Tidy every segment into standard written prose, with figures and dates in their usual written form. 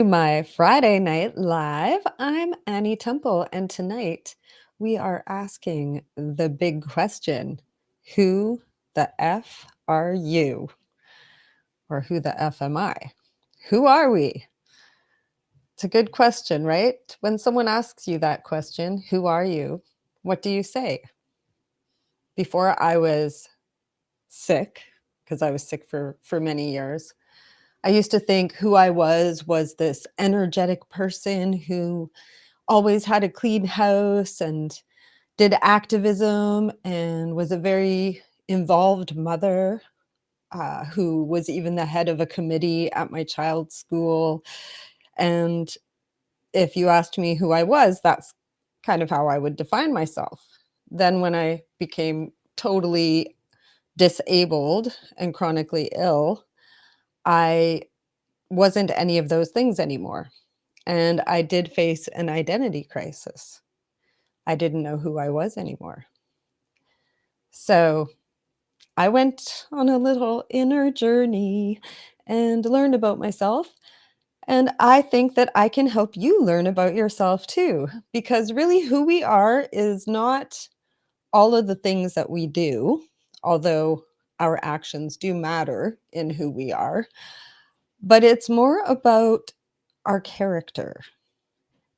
My Friday night live. I'm Annie Temple, and tonight we are asking the big question: who the F are you? Or who the F am I? Who are we? It's a good question, right? When someone asks you that question, who are you? What do you say? Before I was sick, because I was sick for many years, I used to think who I was this energetic person who always had a clean house and did activism and was a very involved mother, who was even the head of a committee at my child's school. And if you asked me who I was, that's kind of how I would define myself. Then when I became totally disabled and chronically ill, I wasn't any of those things anymore. And I did face an identity crisis. I didn't know who I was anymore. So I went on a little inner journey and learned about myself. And I think that I can help you learn about yourself too, because really who we are is not all of the things that we do, although our actions do matter in who we are, but it's more about our character.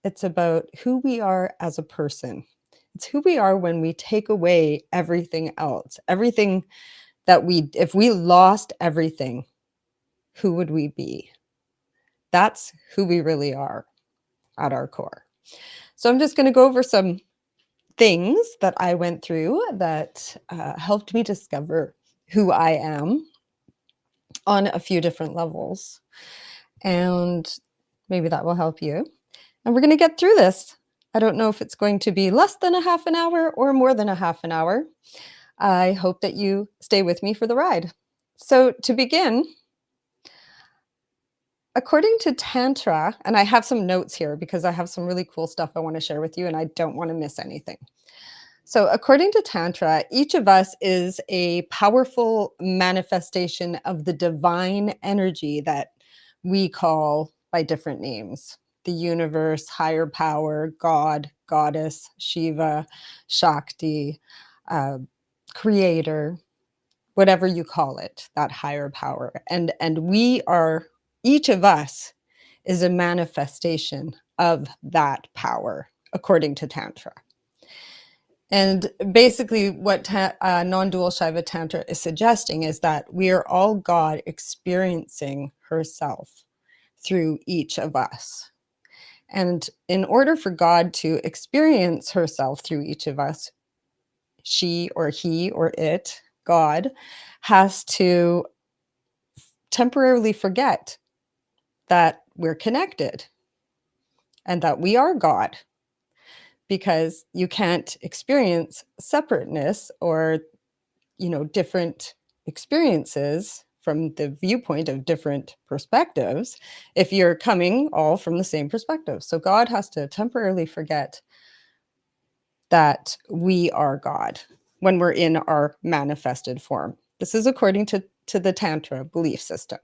It's about who we are as a person. It's who we are when we take away everything else. Everything that if we lost everything, who would we be? That's who we really are at our core. So I'm just going to go over some things that I went through that helped me discover who I am on a few different levels. And maybe that will help you. And we're going to get through this. I don't know if it's going to be less than a half an hour or more than a half an hour. I hope that you stay with me for the ride. So to begin, according to Tantra, and I have some notes here because I have some really cool stuff I want to share with you and I don't want to miss anything. So according to Tantra, each of us is a powerful manifestation of the divine energy that we call by different names: the universe, higher power, God, goddess, Shiva, Shakti, creator, whatever you call it, that higher power. And each of us is a manifestation of that power, according to Tantra. And basically what non-dual Shiva Tantra is suggesting is that we are all God experiencing herself through each of us. And in order for God to experience herself through each of us, she or he or it, God, has to temporarily forget that we're connected and that we are God, because you can't experience separateness or, different experiences from the viewpoint of different perspectives if you're coming all from the same perspective. So God has to temporarily forget that we are God when we're in our manifested form. This is according to the Tantra belief system.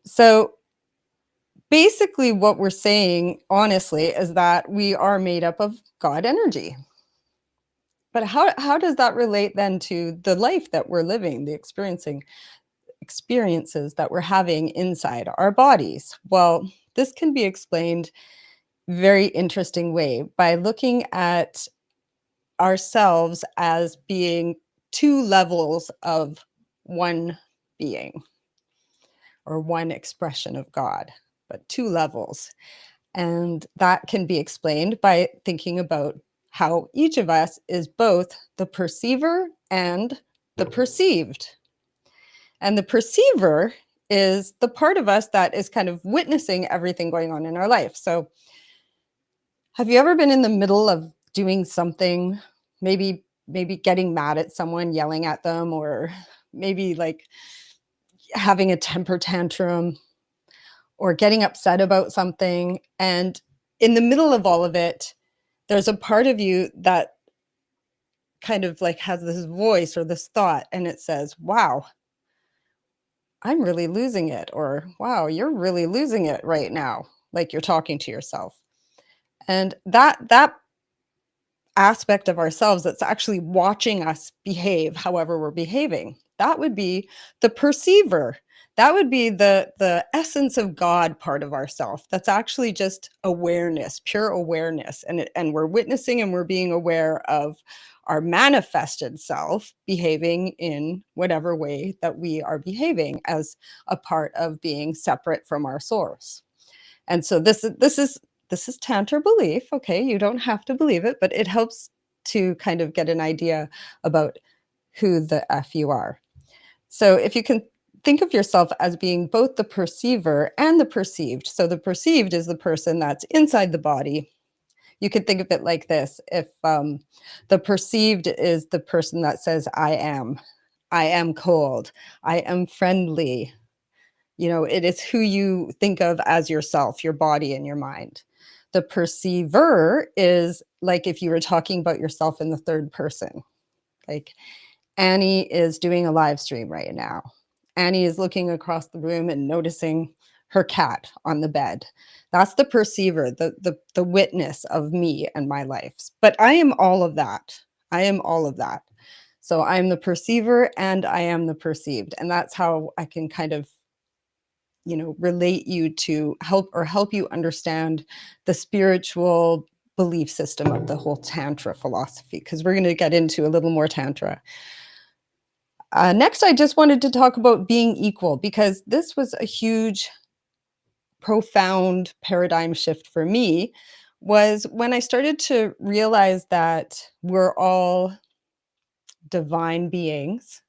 So basically what we're saying, honestly, is that we are made up of God energy. But how does that relate then to the life that we're living, the experiences that we're having inside our bodies? Well, this can be explained very interesting way by looking at ourselves as being two levels of one being or one expression of God, but two levels. And that can be explained by thinking about how each of us is both the perceiver and the perceived. And the perceiver is the part of us that is kind of witnessing everything going on in our life. So have you ever been in the middle of doing something, maybe getting mad at someone, yelling at them, or maybe like having a temper tantrum or getting upset about something, and in the middle of all of it, there's a part of you that kind of like has this voice or this thought, and it says, wow, I'm really losing it, or wow, you're really losing it right now, like you're talking to yourself. And that aspect of ourselves that's actually watching us behave however we're behaving, that would be the perceiver. That would be the essence of God part of ourself. That's actually just awareness, pure awareness. And we're witnessing and we're being aware of our manifested self behaving in whatever way that we are behaving as a part of being separate from our source. And so this is Tantra belief, okay? You don't have to believe it, but it helps to kind of get an idea about who the F you are. So if you can think of yourself as being both the perceiver and the perceived. So the perceived is the person that's inside the body. You could think of it like this. If the perceived is the person that says, I am cold, I am friendly, it is who you think of as yourself, your body and your mind. The perceiver is like if you were talking about yourself in the third person. Like Annie is doing a live stream right now. Annie is looking across the room and noticing her cat on the bed. That's the perceiver, the witness of me and my life. But I am all of that. I am all of that. So I'm the perceiver and I am the perceived. And that's how I can kind of relate you to help you understand the spiritual belief system of the whole Tantra philosophy, because we're going to get into a little more Tantra. Next, I just wanted to talk about being equal, because this was a huge, profound paradigm shift for me, was when I started to realize that we're all divine beings.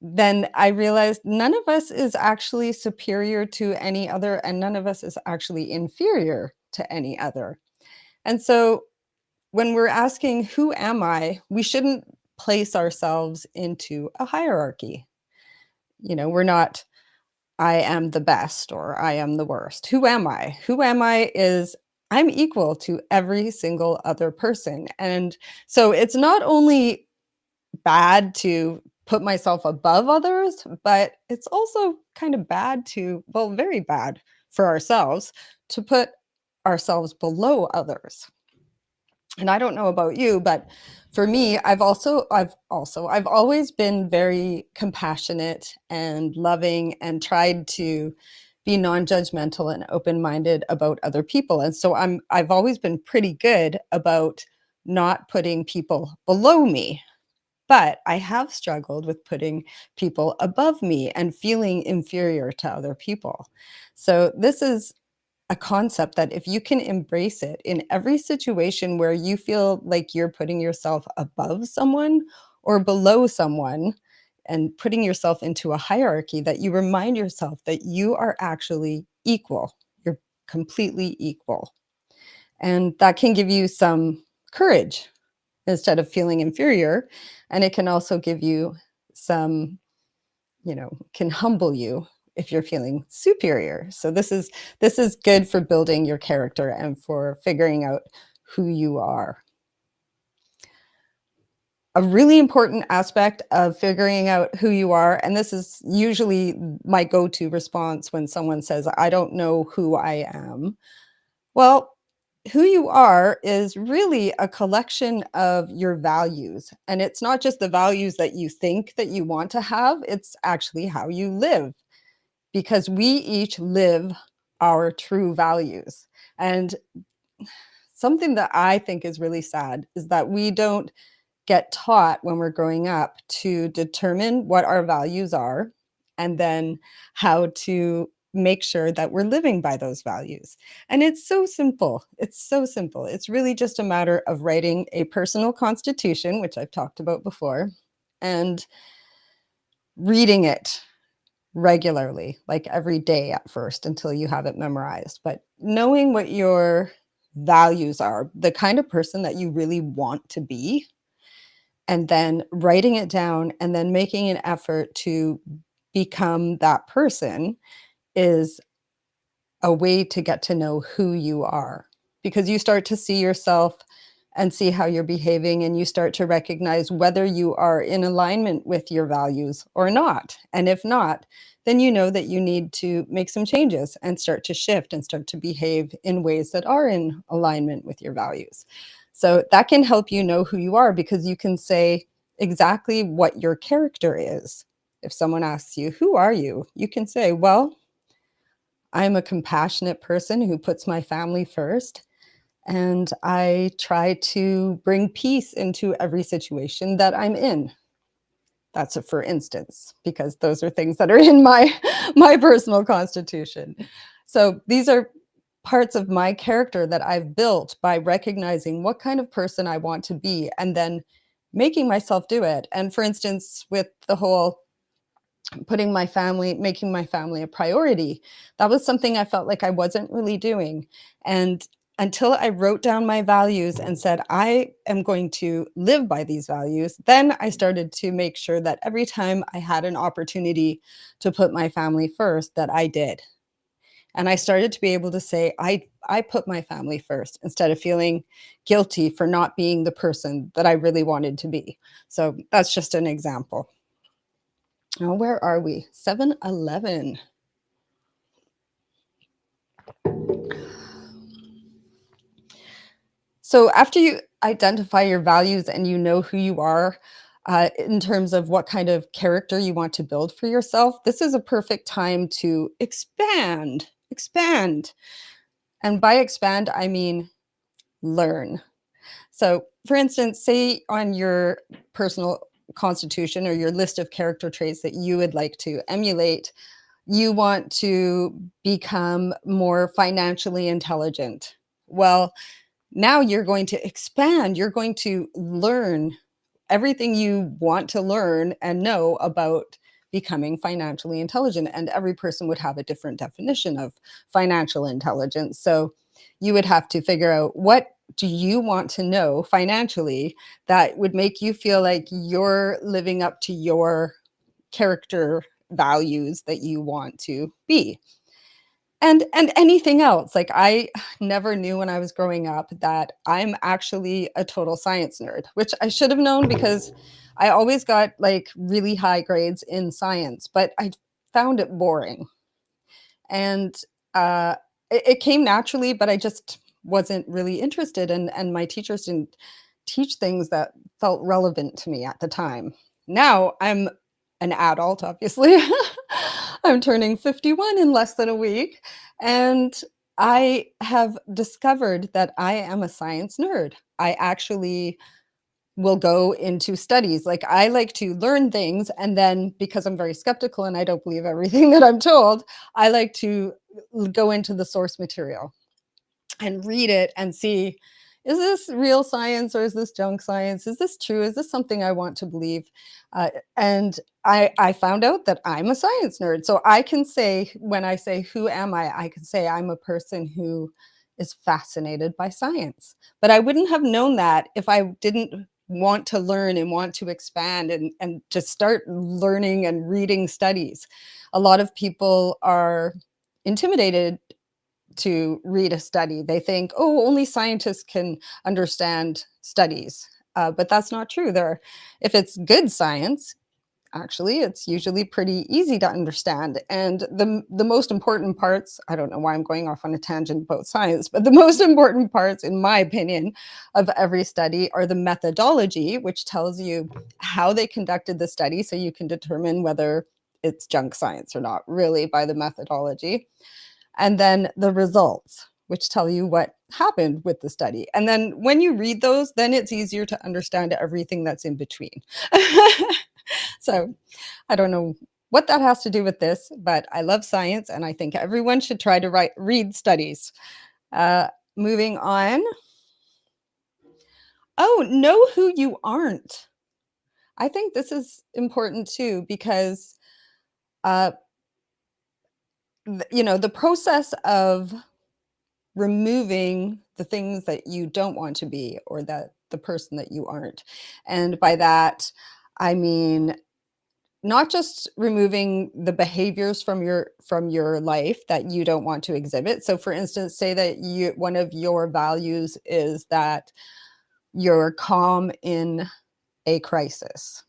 Then I realized none of us is actually superior to any other, and none of us is actually inferior to any other. And so when we're asking, who am I? We shouldn't place ourselves into a hierarchy. We're not, I am the best or I am the worst. Who am I? Who am I is I'm equal to every single other person. And so it's not only bad to put myself above others, but it's also kind of bad very bad for ourselves to put ourselves below others. And I don't know about you, but for me, I've always been very compassionate and loving and tried to be non-judgmental and open-minded about other people. And so I've always been pretty good about not putting people below me. But I have struggled with putting people above me and feeling inferior to other people. So this is a concept that if you can embrace it in every situation where you feel like you're putting yourself above someone or below someone and putting yourself into a hierarchy, that you remind yourself that you are actually equal. You're completely equal. And that can give you some courage instead of feeling inferior. And it can also give you some, can humble you if you're feeling superior. So this is good for building your character and for figuring out who you are. A really important aspect of figuring out who you are, and this is usually my go-to response when someone says, I don't know who I am. Well, who you are is really a collection of your values. And it's not just the values that you think that you want to have, it's actually how you live, because we each live our true values. And something that I think is really sad is that we don't get taught when we're growing up to determine what our values are and then how to make sure that we're living by those values. And it's so simple. It's so simple. It's really just a matter of writing a personal constitution, which I've talked about before, and reading it regularly, like every day at first until you have it memorized. But knowing what your values are, the kind of person that you really want to be, and then writing it down and then making an effort to become that person is a way to get to know who you are, because you start to see yourself and see how you're behaving, and you start to recognize whether you are in alignment with your values or not. And if not, then you know that you need to make some changes and start to shift and start to behave in ways that are in alignment with your values. So that can help you know who you are, because you can say exactly what your character is. If someone asks you, "Who are you?" you can say, "Well, I'm a compassionate person who puts my family first, and I try to bring peace into every situation that I'm in." That's a for instance, because those are things that are in my my personal constitution. So these are parts of my character that I've built by recognizing what kind of person I want to be and then making myself do it. And for instance, with the whole making my family a priority, that was something I felt like I wasn't really doing. And until I wrote down my values and said, I am going to live by these values, then I started to make sure that every time I had an opportunity to put my family first, that I did. And I started to be able to say, I put my family first, instead of feeling guilty for not being the person that I really wanted to be. So that's just an example. Now, where are we? 7-Eleven. So after you identify your values and you know who you are, in terms of what kind of character you want to build for yourself, this is a perfect time to expand. Expand. And by expand, I mean learn. So, for instance, say on your personal constitution or your list of character traits that you would like to emulate, you want to become more financially intelligent. Well, now you're going to expand, you're going to learn everything you want to learn and know about becoming financially intelligent. And every person would have a different definition of financial intelligence. So you would have to figure out, what do you want to know financially that would make you feel like you're living up to your character values that you want to be. And anything else. Like, I never knew when I was growing up that I'm actually a total science nerd, which I should have known because I always got like really high grades in science, but I found it boring. And it came naturally, but I just wasn't really interested, and my teachers didn't teach things that felt relevant to me at the time. Now I'm an adult, obviously. I'm turning 51 in less than a week, and I have discovered that I am a science nerd. I actually will go into studies. Like, I like to learn things, and then, because I'm very skeptical and I don't believe everything that I'm told, I like to go into the source material and read it and see, is this real science or is this junk science? Is this true? Is this something I want to believe? And I found out that I'm a science nerd. So I can say, when I say, who am I can say I'm a person who is fascinated by science. But I wouldn't have known that if I didn't want to learn and want to expand and to start learning and reading studies. A lot of people are intimidated to read a study. They think, oh, only scientists can understand studies. But that's not true. If it's good science, actually, it's usually pretty easy to understand. And the most important parts, I don't know why I'm going off on a tangent about science, but the most important parts, in my opinion, of every study are the methodology, which tells you how they conducted the study, so you can determine whether it's junk science or not, really, by the methodology. And then the results, which tell you what happened with the study. And then when you read those, then it's easier to understand everything that's in between. So I don't know what that has to do with this, but I love science, and I think everyone should try to read studies. Moving on. Oh, know who you aren't. I think this is important too, because uh, the process of removing the things that you don't want to be, or that the person that you aren't. And by that, I mean not just removing the behaviors from your life that you don't want to exhibit. So for instance, say that one of your values is that you're calm in a crisis.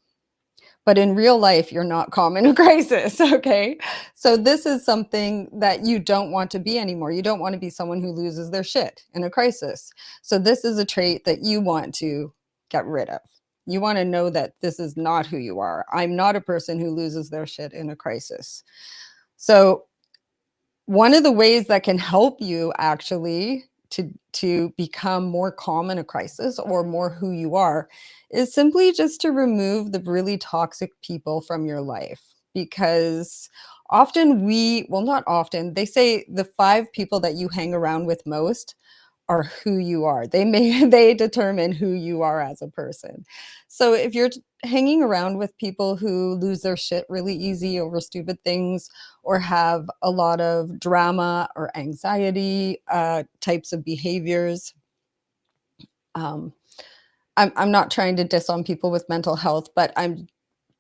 But in real life, you're not calm in a crisis, okay? So this is something that you don't want to be anymore. You don't want to be someone who loses their shit in a crisis. So this is a trait that you want to get rid of. You want to know that this is not who you are. I'm not a person who loses their shit in a crisis. So one of the ways that can help you actually to become more calm in a crisis or more who you are is simply just to remove the really toxic people from your life, because often well, not often, they say the 5 people that you hang around with most are who you are. They determine who you are as a person. So if you're hanging around with people who lose their shit really easy over stupid things, or have a lot of drama or anxiety types of behaviors, um, I'm not trying to diss on people with mental health, but I'm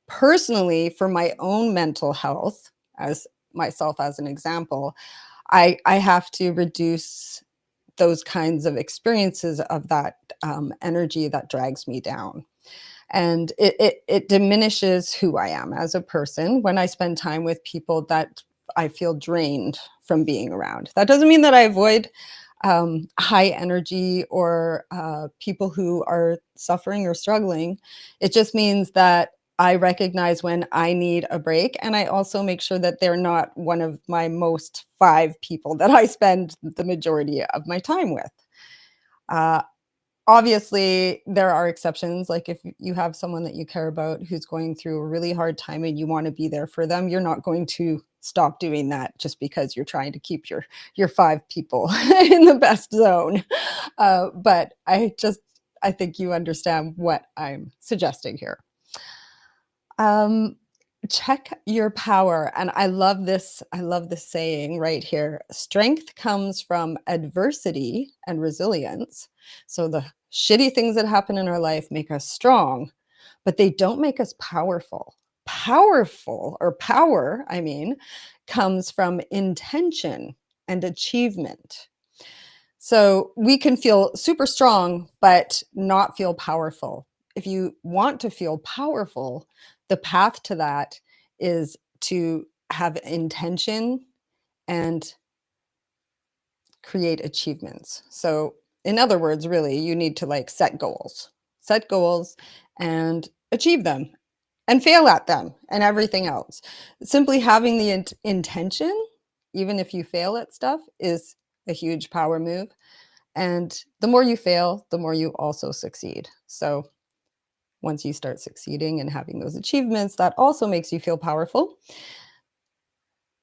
personally, for my own mental health, as myself as an example, I have to reduce those kinds of experiences of that energy that drags me down. And it diminishes who I am as a person when I spend time with people that I feel drained from being around. That doesn't mean that I avoid high energy or people who are suffering or struggling. It just means that I recognize when I need a break, and I also make sure that they're not one of my most 5 people that I spend the majority of my time with. Uh, Obviously, there are exceptions, like if you have someone that you care about who's going through a really hard time and you wanna be there for them, you're not going to stop doing that just because you're trying to keep your 5 people in the best zone. But I think you understand what I'm suggesting here. Um, Check your power, and I love this saying right here. Strength comes from adversity and resilience. So the shitty things that happen in our life make us strong, but they don't make us powerful. Powerful, or power, I mean, comes from intention and achievement. So we can feel super strong, but not feel powerful. If you want to feel powerful, the path to that is to have intention and create achievements. So, in other words, really, you need to like set goals and achieve them and fail at them and everything else. Simply having the intention, even if you fail at stuff, is a huge power move. And the more you fail, the more you also succeed. So once you start succeeding and having those achievements, that also makes you feel powerful.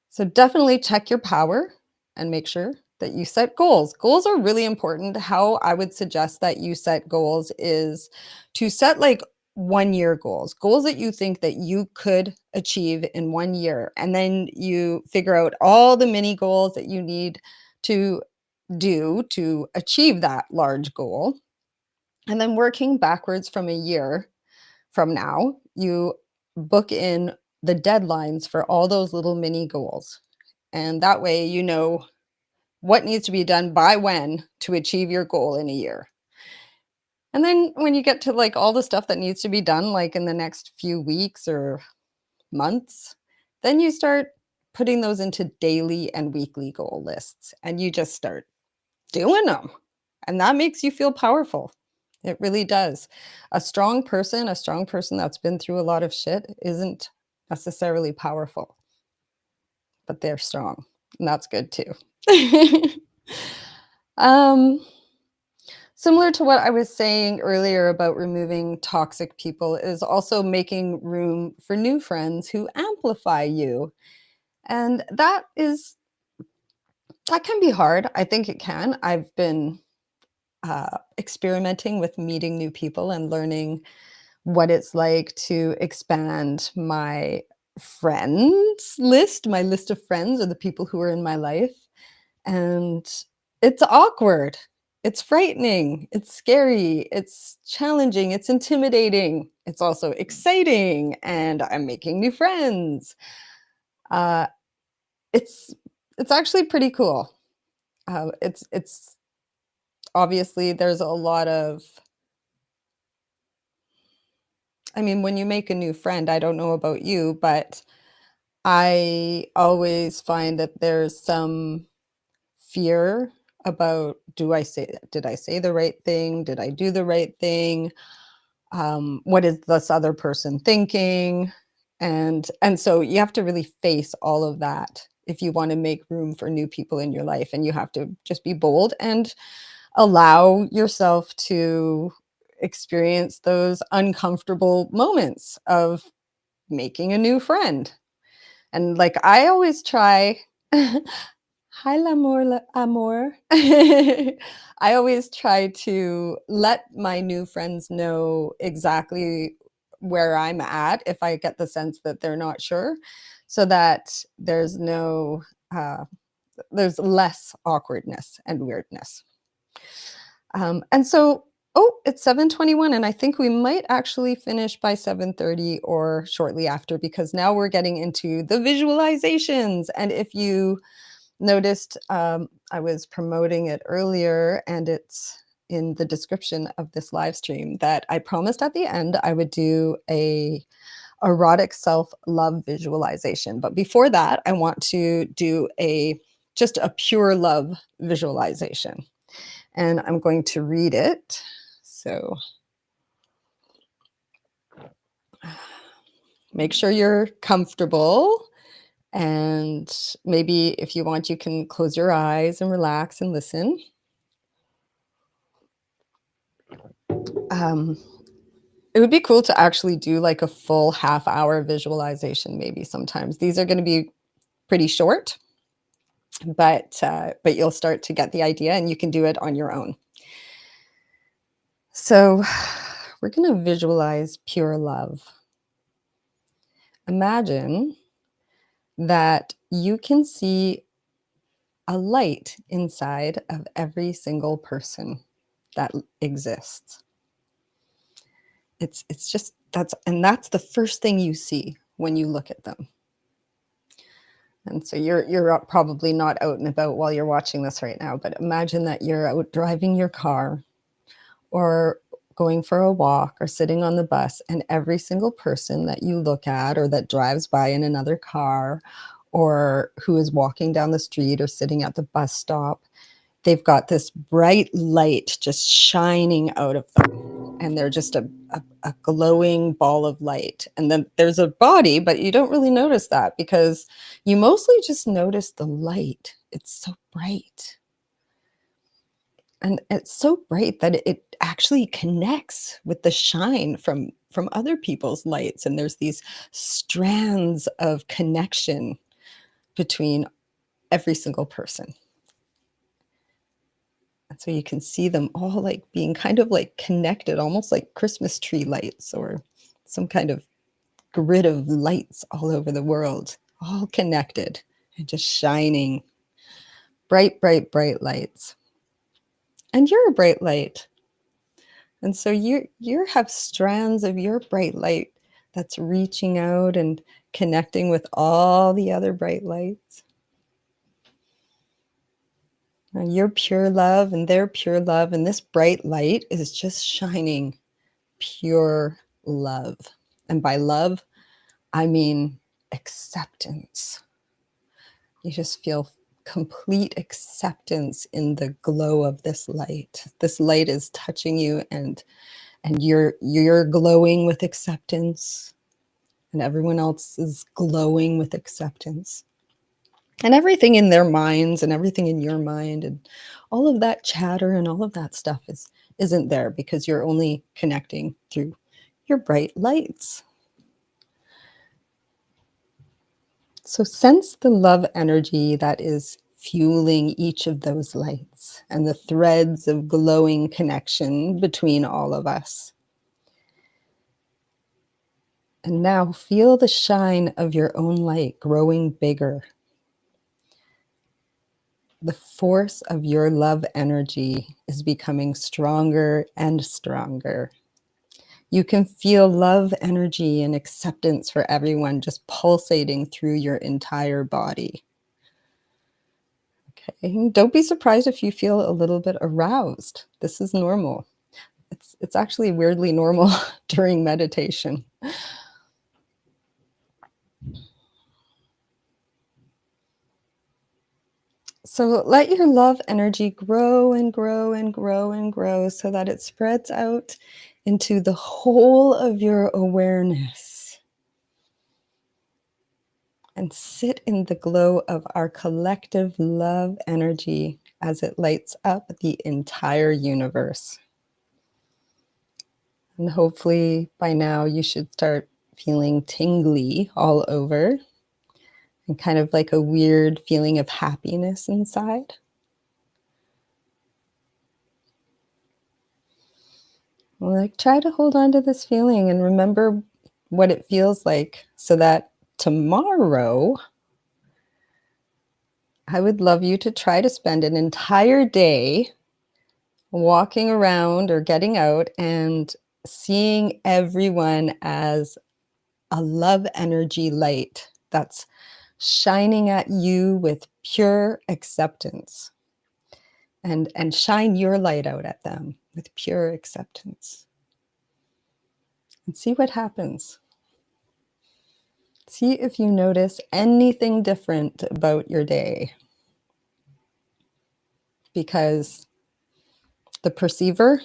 So definitely check your power and make sure that you set goals. Goals are really important. How I would suggest that you set goals is to set like 1 year goals, goals that you think that you could achieve in 1 year. And then you figure out all the mini goals that you need to do to achieve that large goal. And then working backwards from a year from now, you book in the deadlines for all those little mini goals. And that way, you know what needs to be done by when to achieve your goal in a year. And then when you get to like all the stuff that needs to be done, like in the next few weeks or months, then you start putting those into daily and weekly goal lists and you just start doing them. And that makes you feel powerful. It really does. A strong person that's been through a lot of shit isn't necessarily powerful, but they're strong. And that's good too. um, Similar to what I was saying earlier about removing toxic people is also making room for new friends who amplify you. And that can be hard. I think it can. I've been experimenting with meeting new people and learning what it's like to expand my list of friends or the people who are in my life. And it's awkward. It's frightening. It's scary. It's challenging. It's intimidating. It's also exciting. And I'm making new friends. Uh, it's it's actually pretty cool. It's obviously there's a lot of I mean, when you make a new friend, I don't know about you, but I always find that there's some fear about, did I say the right thing? Did I do the right thing? What is this other person thinking? And so you have to really face all of that if you want to make room for new people in your life, and you have to just be bold and allow yourself to experience those uncomfortable moments of making a new friend. And like I always try Hi, l'amour, amour. I always try to let my new friends know exactly where I'm at if I get the sense that they're not sure, so that uh, there's less awkwardness and weirdness. And so, oh, it's 7:21, and I think we might actually finish by 7:30 or shortly after, because now we're getting into the visualizations. And if you noticed, I was promoting it earlier, and it's in the description of this live stream, that I promised at the end I would do a erotic self-love visualization. But before that, I want to do a just a pure love visualization. And I'm going to read it. So make sure you're comfortable. And maybe if you want, you can close your eyes and relax and listen. Um, it would be cool to actually do like a full half-hour visualization, maybe sometimes. These are going to be pretty short, but you'll start to get the idea, and you can do it on your own. So we're going to visualize pure love. Imagine that you can see a light inside of every single person that exists. It's just that's the first thing you see when you look at them. And so you're probably not out and about while you're watching this right now, but imagine that you're out driving your car or going for a walk or sitting on the bus, and every single person that you look at or that drives by in another car or who is walking down the street or sitting at the bus stop, they've got this bright light just shining out of them, and they're just a glowing ball of light. And then there's a body, but you don't really notice that because you mostly just notice the light. It's so bright. And it's so bright that it actually connects with the shine from other people's lights, and there's these strands of connection between every single person. And so you can see them all like being kind of like connected, almost like Christmas tree lights or some kind of grid of lights all over the world, all connected and just shining bright, bright, bright lights. And you're a bright light. And so you have strands of your bright light that's reaching out and connecting with all the other bright lights. And you're pure love and they're pure love, and this bright light is just shining pure love. And by love, I mean acceptance. You just feel complete acceptance in the glow of this light. This light is touching you, and you're glowing with acceptance, and everyone else is glowing with acceptance. And everything in their minds and everything in your mind and all of that chatter and all of that stuff isn't there, because you're only connecting through your bright lights. So sense the love energy that is fueling each of those lights and the threads of glowing connection between all of us. And now feel the shine of your own light growing bigger. The force of your love energy is becoming stronger and stronger. You can feel love energy and acceptance for everyone just pulsating through your entire body. Okay, don't be surprised if you feel a little bit aroused. This is normal. It's actually weirdly normal during meditation. So let your love energy grow and grow and grow and grow so that it spreads out into the whole of your awareness. And sit in the glow of our collective love energy as it lights up the entire universe. And hopefully by now you should start feeling tingly all over and kind of like a weird feeling of happiness inside. Like, try to hold on to this feeling and remember what it feels like so that tomorrow, I would love you to try to spend an entire day walking around or getting out and seeing everyone as a love energy light that's shining at you with pure acceptance, and shine your light out at them with pure acceptance and see what happens. See if you notice anything different about your day, because the perceiver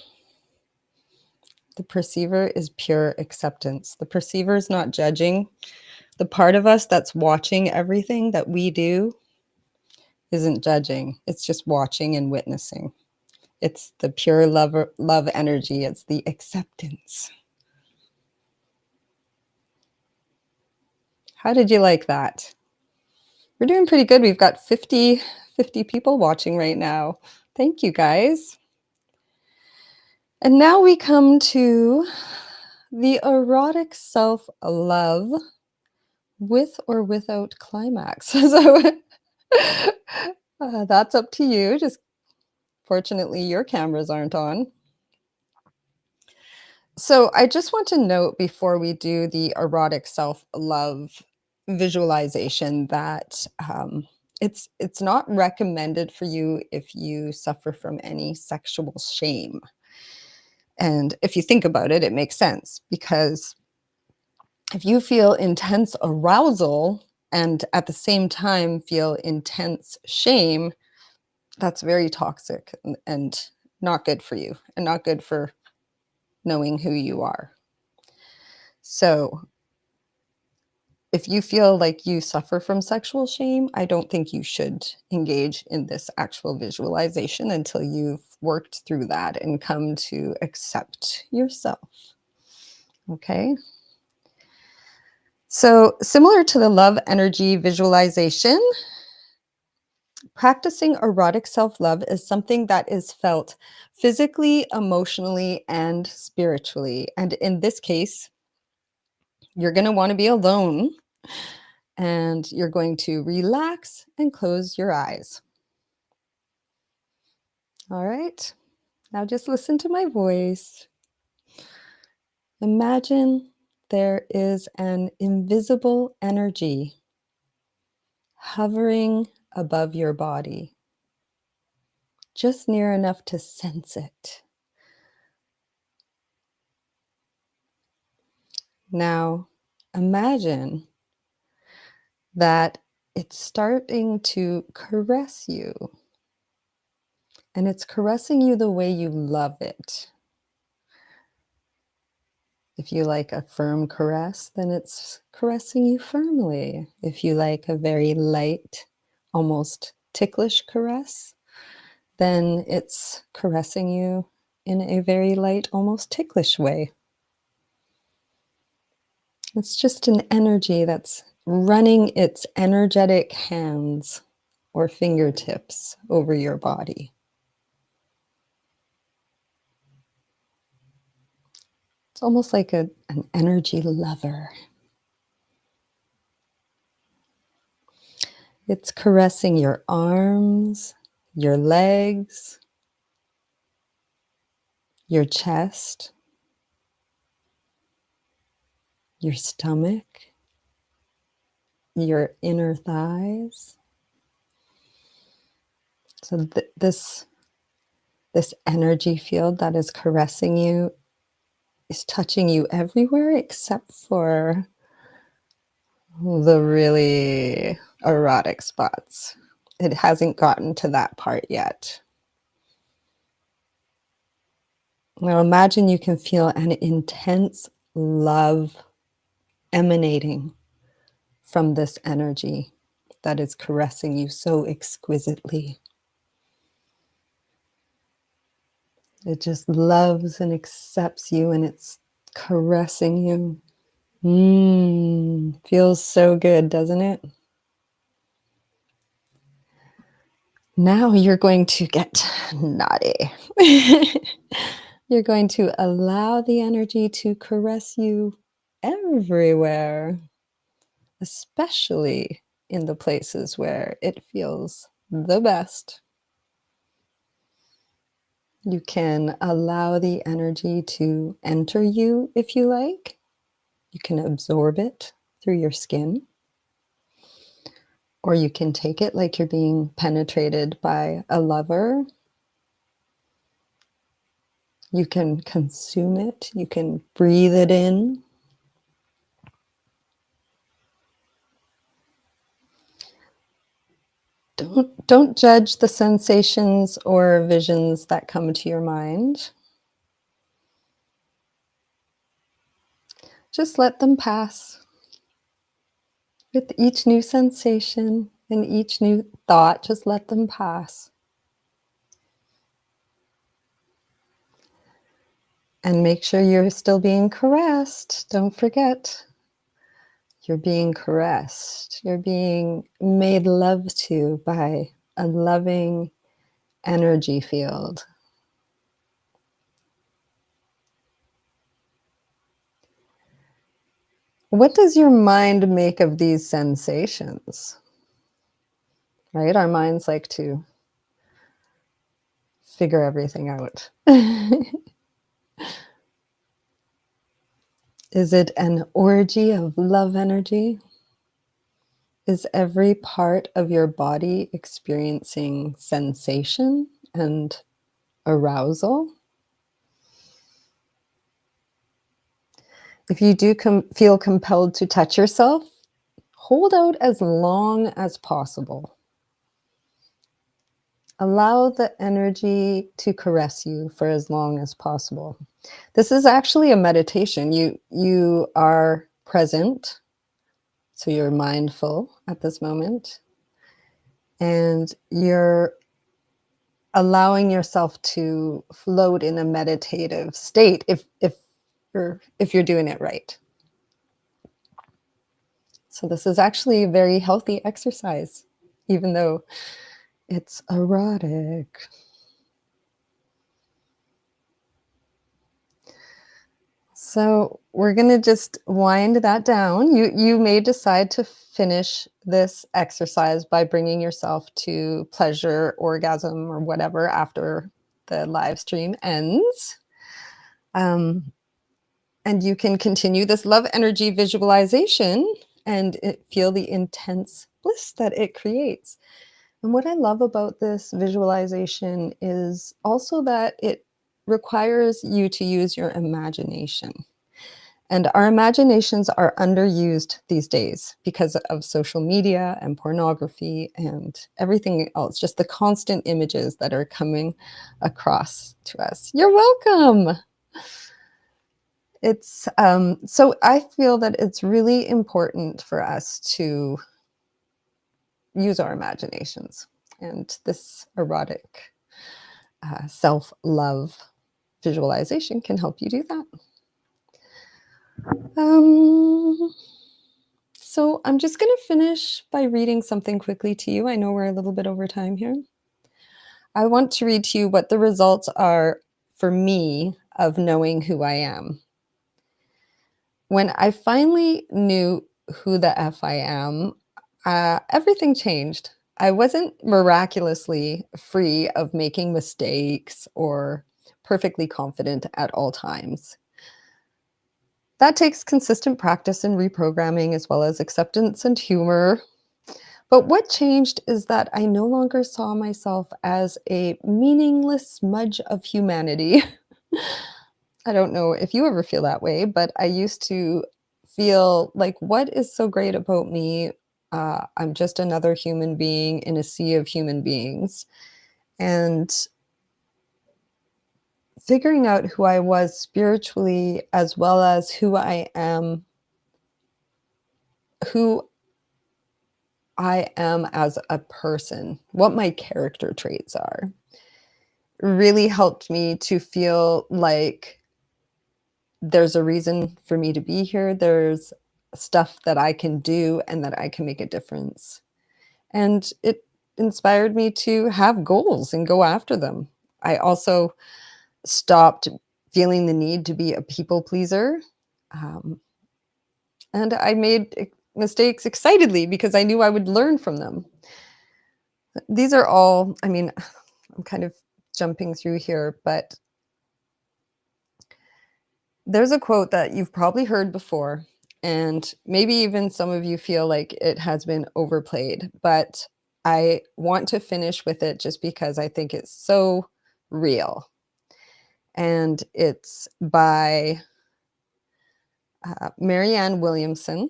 is pure acceptance. The perceiver is not judging. The part of us that's watching everything that we do isn't judging. It's just watching and witnessing. It's the pure love energy. It's the acceptance. How did you like that? We're doing pretty good. We've got 50 people watching right now. Thank you, guys. And now we come to the erotic self-love with or without climax. So that's up to you. Just fortunately, your cameras aren't on. So I just want to note before we do the erotic self-love visualization that it's not recommended for you if you suffer from any sexual shame. And if you think about it, it makes sense, because if you feel intense arousal and at the same time feel intense shame, that's very toxic and not good for you and not good for knowing who you are. So if you feel like you suffer from sexual shame, I don't think you should engage in this actual visualization until you've worked through that and come to accept yourself. Okay? So, similar to the love energy visualization, practicing erotic self-love is something that is felt physically, emotionally, and spiritually. And in this case, you're going to want to be alone, and you're going to relax and close your eyes. All right, now just listen to my voice. Imagine there is an invisible energy hovering above your body, just near enough to sense it. Now, imagine that it's starting to caress you, and it's caressing you the way you love it. If you like a firm caress, then it's caressing you firmly. If you like a very light, almost ticklish caress, then it's caressing you in a very light, almost ticklish way. It's just an energy that's running its energetic hands or fingertips over your body. It's almost like an energy lover. It's caressing your arms, your legs, your chest, your stomach, your inner thighs. So this This energy field that is caressing you is touching you everywhere except for the really erotic spots. It hasn't gotten to that part yet. Now imagine you can feel an intense love emanating from this energy that is caressing you so exquisitely. It just loves and accepts you and it's caressing you. Feels so good, doesn't it? Now you're going to get naughty. You're going to allow the energy to caress you everywhere, especially in the places where it feels the best. You can allow the energy to enter you if you like. You can absorb it through your skin. Or you can take it like you're being penetrated by a lover. You can consume it. You can breathe it in. Don't judge the sensations or visions that come to your mind. Just let them pass. With each new sensation and each new thought, just let them pass. And make sure you're still being caressed. Don't forget, you're being caressed. You're being made love to by a loving energy field. What does your mind make of these sensations? Right? Our minds like to figure everything out. Is it an orgy of love energy? Is every part of your body experiencing sensation and arousal? If you do feel compelled to touch yourself, hold out as long as possible. Allow the energy to caress you for as long as possible. This is actually a meditation. You are present, so you're mindful at this moment, and you're allowing yourself to float in a meditative state if you're doing it right. So this is actually a very healthy exercise, even though it's erotic. So we're going to just wind that down. You may decide to finish this exercise by bringing yourself to pleasure, orgasm, or whatever after the live stream ends. And you can continue this love energy visualization and feel the intense bliss that it creates. And what I love about this visualization is also that it requires you to use your imagination. And our imaginations are underused these days because of social media and pornography and everything else, just the constant images that are coming across to us. You're welcome. So I feel that it's really important for us to use our imaginations, and this erotic self-love visualization can help you do that. So I'm just going to finish by reading something quickly to you. I know we're a little bit over time here. I want to read to you what the results are for me of knowing who I am. When I finally knew who the F I am, everything changed. I wasn't miraculously free of making mistakes or perfectly confident at all times. That takes consistent practice and reprogramming, as well as acceptance and humor. But what changed is that I no longer saw myself as a meaningless smudge of humanity. I don't know if you ever feel that way, but I used to feel like, what is so great about me? I'm just another human being in a sea of human beings. And figuring out who I was spiritually, as well as who I am as a person, what my character traits are, really helped me to feel like there's a reason for me to be here. There's stuff that I can do and that I can make a difference. And it inspired me to have goals and go after them. I also stopped feeling the need to be a people pleaser. Um, and I made mistakes excitedly because I knew I would learn from them. These are all, I mean, I'm kind of jumping through here, but there's a quote that you've probably heard before, and maybe even some of you feel like it has been overplayed, but I want to finish with it just because I think it's so real. And it's by Marianne Williamson,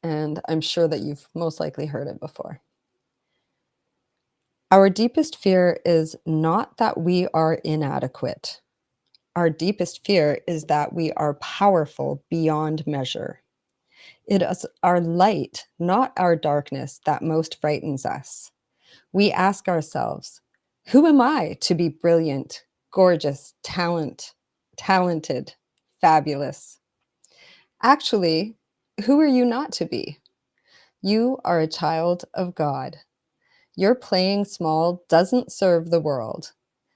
and I'm sure that you've most likely heard it before. Our deepest fear is not that we are inadequate. Our deepest fear is that we are powerful beyond measure. It is our light, not our darkness, that most frightens us. We ask ourselves, who am I to be brilliant, gorgeous, talented, fabulous? Actually, who are you not to be? You are a child of God. Your playing small doesn't serve the world.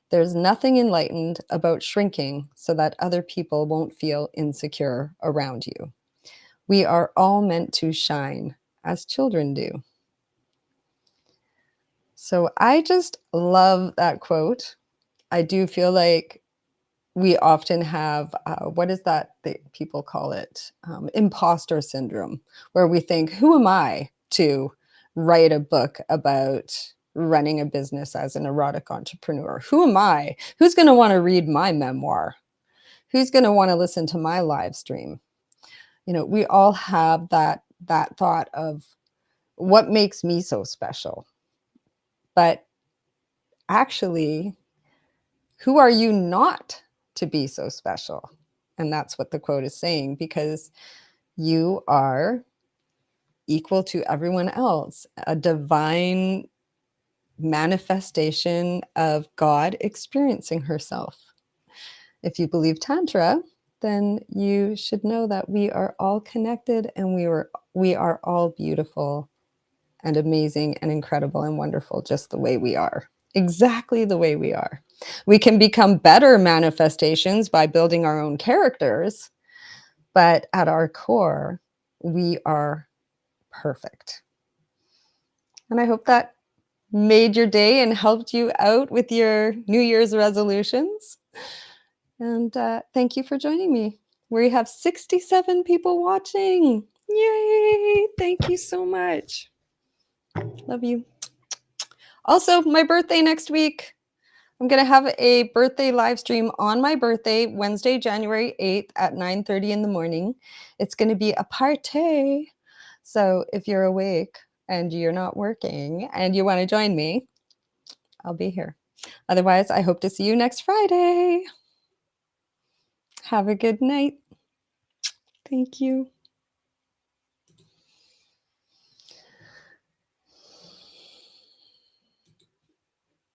There's nothing enlightened about shrinking so that other people won't feel insecure around you. We are all meant to shine as children do. So I just love that quote. I do feel like we often have, what is that people call it? Imposter syndrome, where we think, who am I to write a book about running a business as an erotic entrepreneur? Who am I? Who's going to want to read my memoir? Who's going to want to listen to my live stream? You know, we all have that thought of what makes me so special. But actually, who are you not to be so special? And that's what the quote is saying, because you are equal to everyone else, a divine manifestation of God experiencing herself. If you believe Tantra, then you should know that we are all connected and we are all beautiful and amazing and incredible and wonderful just the way we are. Exactly the way we are. We can become better manifestations by building our own characters, but at our core, we are perfect. And I hope that made your day and helped you out with your New Year's resolutions. And thank you for joining me. We have 67 people watching. Yay! Thank you so much. Love you. Also, my birthday next week. I'm going to have a birthday live stream on my birthday, Wednesday, January 8th at 9:30 in the morning. It's going to be a party. So if you're awake and you're not working and you want to join me, I'll be here. Otherwise, I hope to see you next Friday. Have a good night. Thank you.